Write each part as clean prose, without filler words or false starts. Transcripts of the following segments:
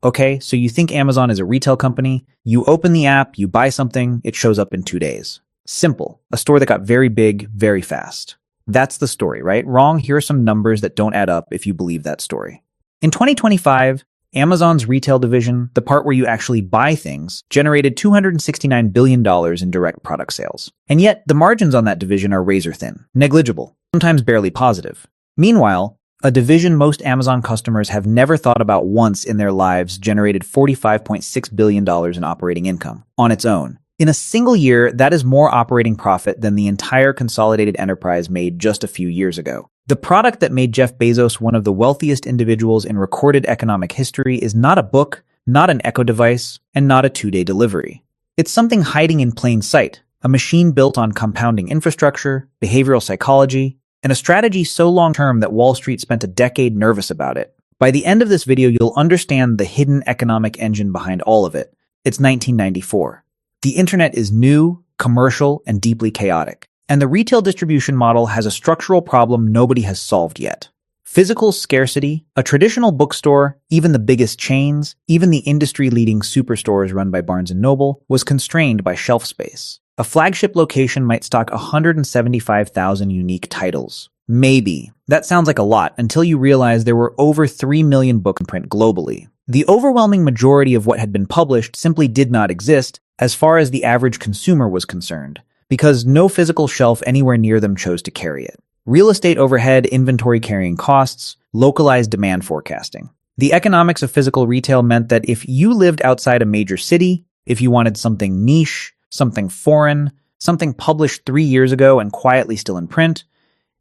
Okay, so you think Amazon is a retail company, you open the app, you buy something, it shows up in 2 days. Simple. A store that got very big, very fast. That's the story, right? Wrong. Here are some numbers that don't add up if you believe that story. In 2025, Amazon's retail division, the part where you actually buy things, generated $269 billion in direct product sales. And yet, the margins on that division are razor thin, negligible, sometimes barely positive. Meanwhile, a division most Amazon customers have never thought about once in their lives generated $45.6 billion in operating income on its own. In a single year, that is more operating profit than the entire consolidated enterprise made just a few years ago. The product that made Jeff Bezos one of the wealthiest individuals in recorded economic history is not a book, not an Echo device, and not a 2-day delivery. It's something hiding in plain sight, a machine built on compounding infrastructure, behavioral psychology, and a strategy so long-term that Wall Street spent a decade nervous about it. By the end of this video, you'll understand the hidden economic engine behind all of it. It's 1994. The internet is new, commercial, and deeply chaotic. And the retail distribution model has a structural problem nobody has solved yet. Physical scarcity, a traditional bookstore, even the biggest chains, even the industry-leading superstores run by Barnes & Noble, was constrained by shelf space. A flagship location might stock 175,000 unique titles. Maybe. That sounds like a lot until you realize there were over 3 million books in print globally. The overwhelming majority of what had been published simply did not exist as far as the average consumer was concerned, because no physical shelf anywhere near them chose to carry it. Real estate overhead, inventory carrying costs, localized demand forecasting. The economics of physical retail meant that if you lived outside a major city, if you wanted something niche, something foreign, something published 3 years ago and quietly still in print,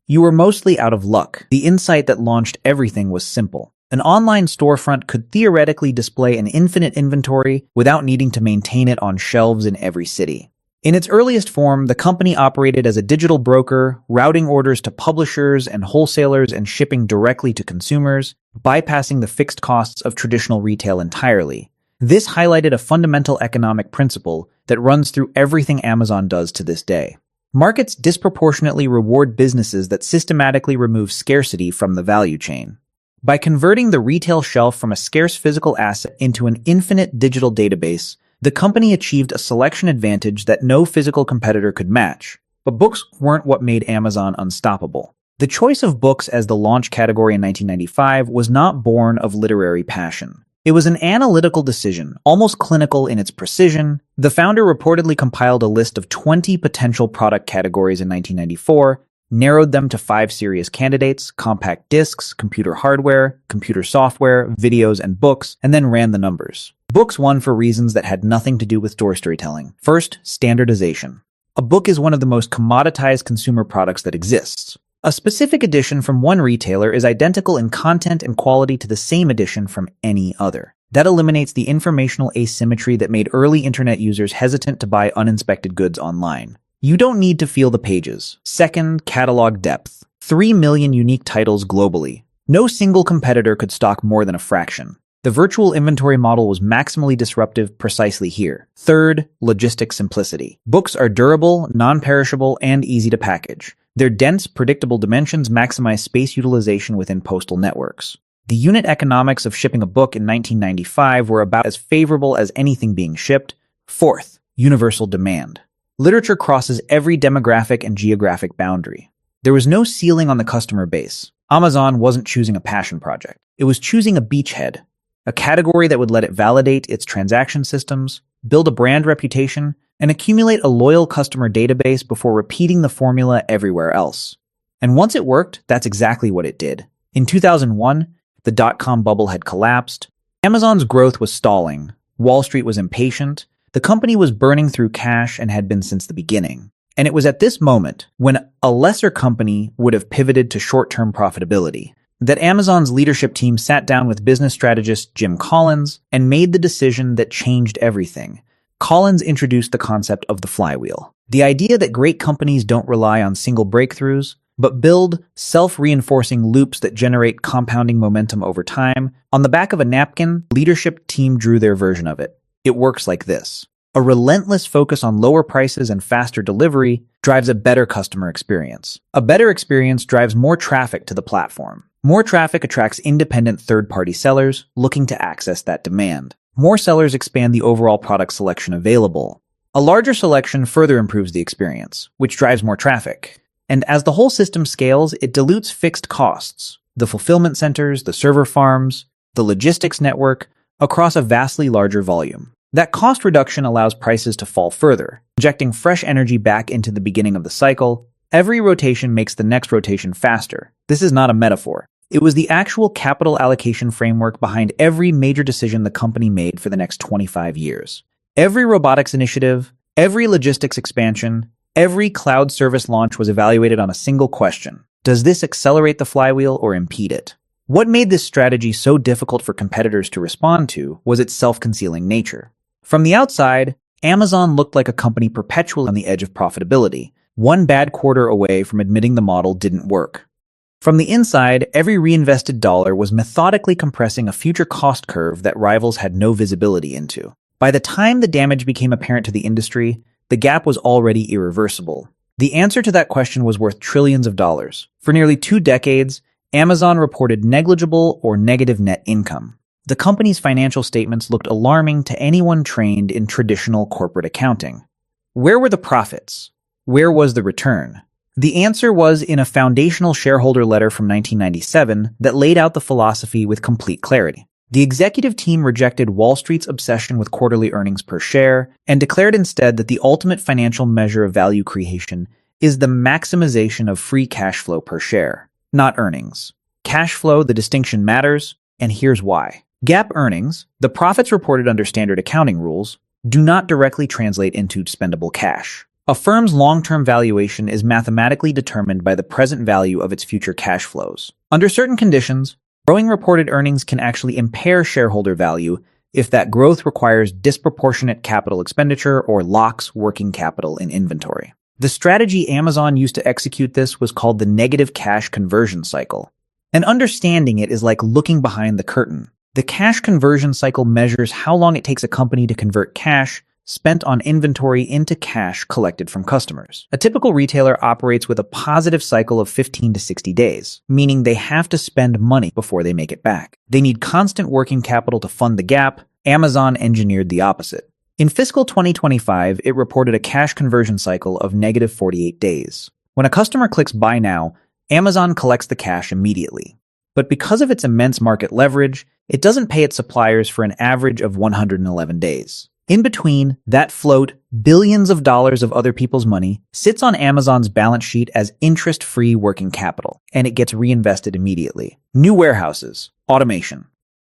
you were mostly out of luck. The insight that launched everything was simple. An online storefront could theoretically display an infinite inventory without needing to maintain it on shelves in every city. In its earliest form, the company operated as a digital broker, routing orders to publishers and wholesalers and shipping directly to consumers, bypassing the fixed costs of traditional retail entirely. This highlighted a fundamental economic principle that runs through everything Amazon does to this day. Markets disproportionately reward businesses that systematically remove scarcity from the value chain. By converting the retail shelf from a scarce physical asset into an infinite digital database, the company achieved a selection advantage that no physical competitor could match. But books weren't what made Amazon unstoppable. The choice of books as the launch category in 1995 was not born of literary passion. It was an analytical decision, almost clinical in its precision. The founder reportedly compiled a list of 20 potential product categories in 1994, narrowed them to 5 serious candidates: compact discs, computer hardware, computer software, videos, and books, and then ran the numbers. Books won for reasons that had nothing to do with store storytelling. First, standardization. A book is one of the most commoditized consumer products that exists. A specific edition from one retailer is identical in content and quality to the same edition from any other. That eliminates the informational asymmetry that made early internet users hesitant to buy uninspected goods online. You don't need to feel the pages. Second, catalog depth. 3 million unique titles globally. No single competitor could stock more than a fraction. The virtual inventory model was maximally disruptive precisely here. Third, logistics simplicity. Books are durable, non-perishable, and easy to package. Their dense, predictable dimensions maximize space utilization within postal networks. The unit economics of shipping a book in 1995 were about as favorable as anything being shipped. Fourth, universal demand. Literature crosses every demographic and geographic boundary. There was no ceiling on the customer base. Amazon wasn't choosing a passion project. It was choosing a beachhead, a category that would let it validate its transaction systems, build a brand reputation, and accumulate a loyal customer database before repeating the formula everywhere else. And once it worked, that's exactly what it did. In 2001, the dot-com bubble had collapsed. Amazon's growth was stalling. Wall Street was impatient. The company was burning through cash and had been since the beginning. And it was at this moment, when a lesser company would have pivoted to short-term profitability, that Amazon's leadership team sat down with business strategist Jim Collins and made the decision that changed everything. Collins introduced the concept of the flywheel. The idea that great companies don't rely on single breakthroughs, but build self-reinforcing loops that generate compounding momentum over time. On the back of a napkin, the leadership team drew their version of it. It works like this. A relentless focus on lower prices and faster delivery drives a better customer experience. A better experience drives more traffic to the platform. More traffic attracts independent third-party sellers looking to access that demand. More sellers expand the overall product selection available. A larger selection further improves the experience, which drives more traffic. And as the whole system scales, it dilutes fixed costs, the fulfillment centers, the server farms, the logistics network, across a vastly larger volume. That cost reduction allows prices to fall further, injecting fresh energy back into the beginning of the cycle. Every rotation makes the next rotation faster. This is not a metaphor. It was the actual capital allocation framework behind every major decision the company made for the next 25 years. Every robotics initiative, every logistics expansion, every cloud service launch was evaluated on a single question. Does this accelerate the flywheel or impede it? What made this strategy so difficult for competitors to respond to was its self-concealing nature. From the outside, Amazon looked like a company perpetually on the edge of profitability, one bad quarter away from admitting the model didn't work. From the inside, every reinvested dollar was methodically compressing a future cost curve that rivals had no visibility into. By the time the damage became apparent to the industry, the gap was already irreversible. The answer to that question was worth trillions of dollars. For nearly 2 decades, Amazon reported negligible or negative net income. The company's financial statements looked alarming to anyone trained in traditional corporate accounting. Where were the profits? Where was the return? The answer was in a foundational shareholder letter from 1997 that laid out the philosophy with complete clarity. The executive team rejected Wall Street's obsession with quarterly earnings per share and declared instead that the ultimate financial measure of value creation is the maximization of free cash flow per share, not earnings. Cash flow, the distinction matters, and here's why. GAAP earnings, the profits reported under standard accounting rules, do not directly translate into spendable cash. A firm's long-term valuation is mathematically determined by the present value of its future cash flows. Under certain conditions, growing reported earnings can actually impair shareholder value if that growth requires disproportionate capital expenditure or locks working capital in inventory. The strategy Amazon used to execute this was called the negative cash conversion cycle. And understanding it is like looking behind the curtain. The cash conversion cycle measures how long it takes a company to convert cash spent on inventory into cash collected from customers. A typical retailer operates with a positive cycle of 15 to 60 days, meaning they have to spend money before they make it back. They need constant working capital to fund the gap. Amazon engineered the opposite. In fiscal 2025, it reported a cash conversion cycle of negative 48 days. When a customer clicks Buy Now, Amazon collects the cash immediately. But because of its immense market leverage, it doesn't pay its suppliers for an average of 111 days. In between, that float, billions of dollars of other people's money, sits on Amazon's balance sheet as interest-free working capital, and it gets reinvested immediately. New warehouses, automation,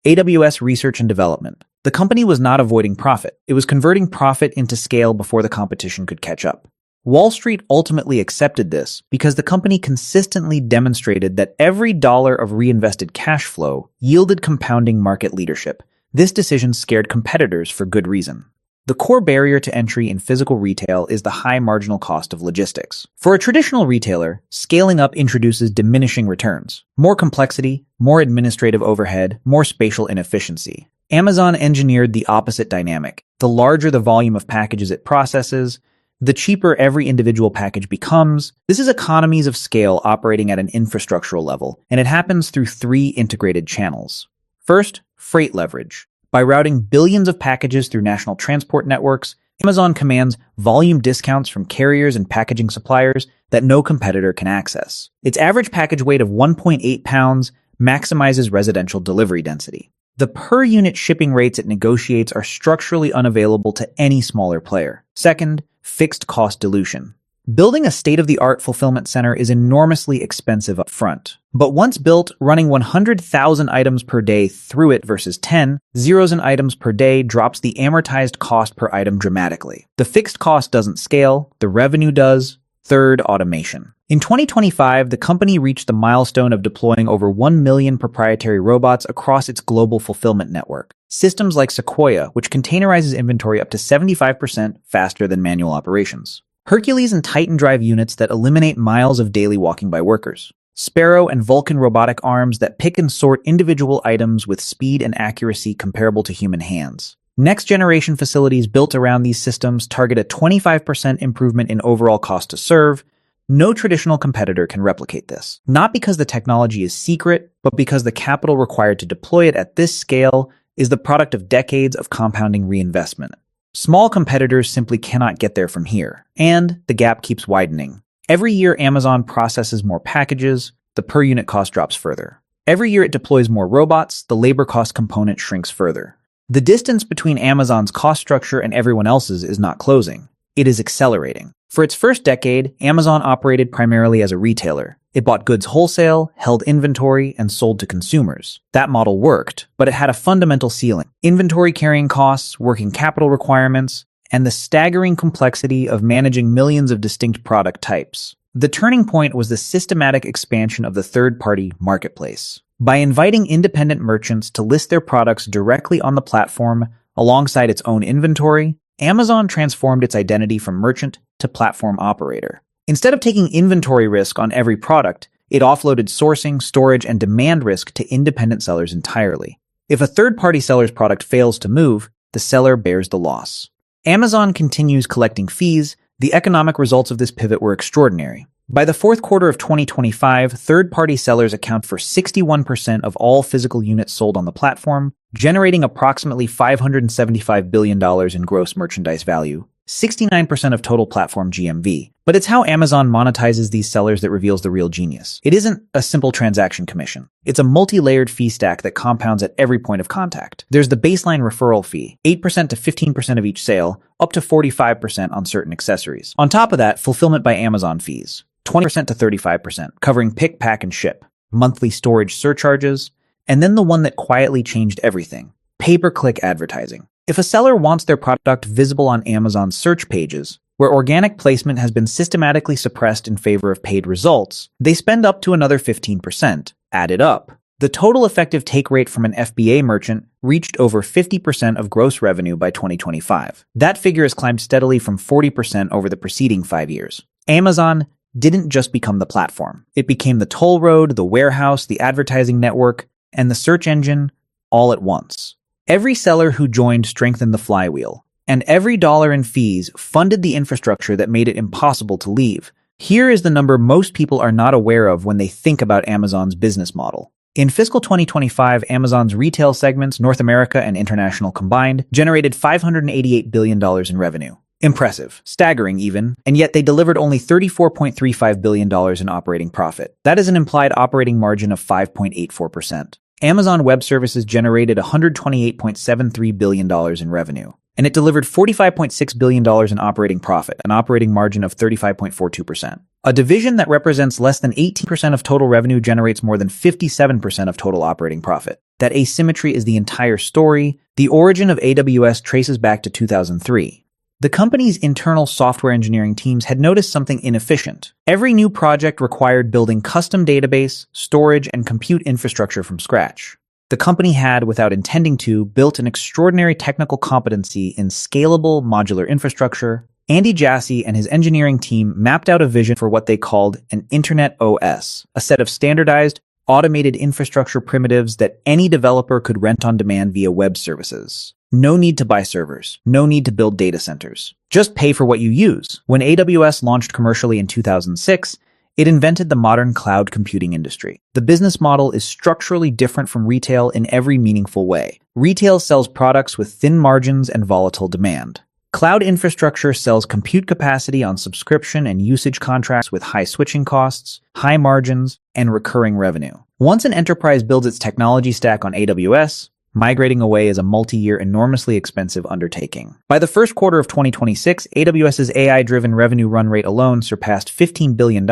AWS research and development. The company was not avoiding profit. It was converting profit into scale before the competition could catch up. Wall Street ultimately accepted this because the company consistently demonstrated that every dollar of reinvested cash flow yielded compounding market leadership. This decision scared competitors for good reason. The core barrier to entry in physical retail is the high marginal cost of logistics. For a traditional retailer, scaling up introduces diminishing returns. More complexity, more administrative overhead, more spatial inefficiency. Amazon engineered the opposite dynamic. The larger the volume of packages it processes, the cheaper every individual package becomes. This is economies of scale operating at an infrastructural level, and it happens through 3 integrated channels. First, freight leverage. By routing billions of packages through national transport networks, Amazon commands volume discounts from carriers and packaging suppliers that no competitor can access. Its average package weight of 1.8 pounds maximizes residential delivery density. The per-unit shipping rates it negotiates are structurally unavailable to any smaller player. Second, fixed cost dilution. Building a state-of-the-art fulfillment center is enormously expensive upfront. But once built, running 100,000 items per day through it versus 10,000 items per day drops the amortized cost per item dramatically. The fixed cost doesn't scale, the revenue does. Third, automation. In 2025, the company reached the milestone of deploying over 1 million proprietary robots across its global fulfillment network. Systems like Sequoia, which containerizes inventory up to 75% faster than manual operations. Hercules and Titan drive units that eliminate miles of daily walking by workers. Sparrow and Vulcan robotic arms that pick and sort individual items with speed and accuracy comparable to human hands. Next-generation facilities built around these systems target a 25% improvement in overall cost to serve, No traditional competitor can replicate this. Not because the technology is secret, but because the capital required to deploy it at this scale is the product of decades of compounding reinvestment. Small competitors simply cannot get there from here, and the gap keeps widening. Every year Amazon processes more packages, the per unit cost drops further. Every year it deploys more robots, the labor cost component shrinks further. The distance between Amazon's cost structure and everyone else's is not closing. It is accelerating. For its first decade, Amazon operated primarily as a retailer. It bought goods wholesale, held inventory, and sold to consumers. That model worked, but it had a fundamental ceiling: inventory carrying costs, working capital requirements, and the staggering complexity of managing millions of distinct product types. The turning point was the systematic expansion of the third-party marketplace. By inviting independent merchants to list their products directly on the platform alongside its own inventory, Amazon transformed its identity from merchant to platform operator. Instead of taking inventory risk on every product, it offloaded sourcing, storage, and demand risk to independent sellers entirely. If a third-party seller's product fails to move, the seller bears the loss. Amazon continues collecting fees. The economic results of this pivot were extraordinary. By the fourth quarter of 2025, third-party sellers account for 61% of all physical units sold on the platform, generating approximately $575 billion in gross merchandise value, 69% of total platform GMV. But it's how Amazon monetizes these sellers that reveals the real genius. It isn't a simple transaction commission. It's a multi-layered fee stack that compounds at every point of contact. There's the baseline referral fee, 8% to 15% of each sale, up to 45% on certain accessories. On top of that, fulfillment by Amazon fees, 20% to 35%, covering pick, pack, and ship, monthly storage surcharges, and then the one that quietly changed everything: pay-per-click advertising. If a seller wants their product visible on Amazon's search pages, where organic placement has been systematically suppressed in favor of paid results, they spend up to another 15%. Added up, the total effective take rate from an FBA merchant reached over 50% of gross revenue by 2025. That figure has climbed steadily from 40% over the preceding 5 years. Amazon didn't just become the platform. It became the toll road, the warehouse, the advertising network, and the search engine all at once. Every seller who joined strengthened the flywheel, and every dollar in fees funded the infrastructure that made it impossible to leave. Here is the number most people are not aware of when they think about Amazon's business model. In fiscal 2025, Amazon's retail segments, North America and international combined, generated $588 billion in revenue. Impressive, staggering even, and yet they delivered only $34.35 billion in operating profit. That is an implied operating margin of 5.84%. Amazon Web Services generated $128.73 billion in revenue, and it delivered $45.6 billion in operating profit, an operating margin of 35.42%. A division that represents less than 18% of total revenue generates more than 57% of total operating profit. That asymmetry is the entire story. The origin of AWS traces back to 2003. The company's internal software engineering teams had noticed something inefficient. Every new project required building custom database, storage, and compute infrastructure from scratch. The company had, without intending to, built an extraordinary technical competency in scalable modular infrastructure. Andy Jassy and his engineering team mapped out a vision for what they called an Internet OS, a set of standardized, automated infrastructure primitives that any developer could rent on demand via web services. No need to buy servers. No need to build data centers. Just pay for what you use. When AWS launched commercially in 2006, it invented the modern cloud computing industry. The business model is structurally different from retail in every meaningful way. Retail sells products with thin margins and volatile demand. Cloud infrastructure sells compute capacity on subscription and usage contracts with high switching costs, high margins, and recurring revenue. Once an enterprise builds its technology stack on AWS, migrating away is a multi-year, enormously expensive undertaking. By the first quarter of 2026, AWS's AI-driven revenue run rate alone surpassed $15 billion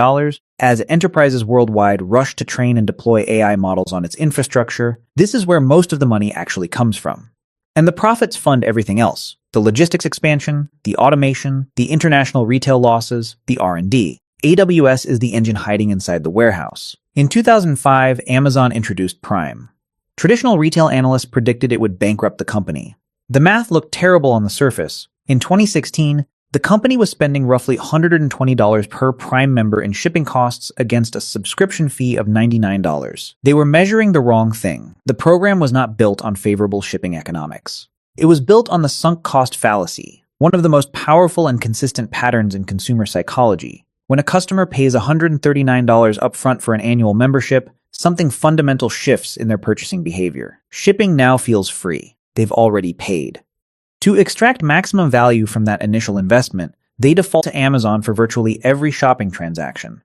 as enterprises worldwide rush to train and deploy AI models on its infrastructure. This is where most of the money actually comes from. And the profits fund everything else: the logistics expansion, the automation, the international retail losses, the R&D. AWS is the engine hiding inside the warehouse. In 2005, Amazon introduced Prime. Traditional retail analysts predicted it would bankrupt the company. The math looked terrible on the surface. In 2016, the company was spending roughly $120 per Prime member in shipping costs against a subscription fee of $99. They were measuring the wrong thing. The program was not built on favorable shipping economics. It was built on the sunk cost fallacy, one of the most powerful and consistent patterns in consumer psychology. When a customer pays $139 upfront for an annual membership, something fundamental shifts in their purchasing behavior. Shipping now feels free. They've already paid. To extract maximum value from that initial investment, they default to Amazon for virtually every shopping transaction.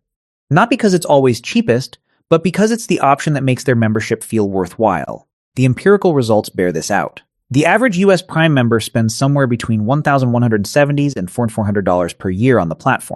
Not because it's always cheapest, but because it's the option that makes their membership feel worthwhile. The empirical results bear this out. The average US Prime member spends somewhere between $1,170 and $400 per year on the platform.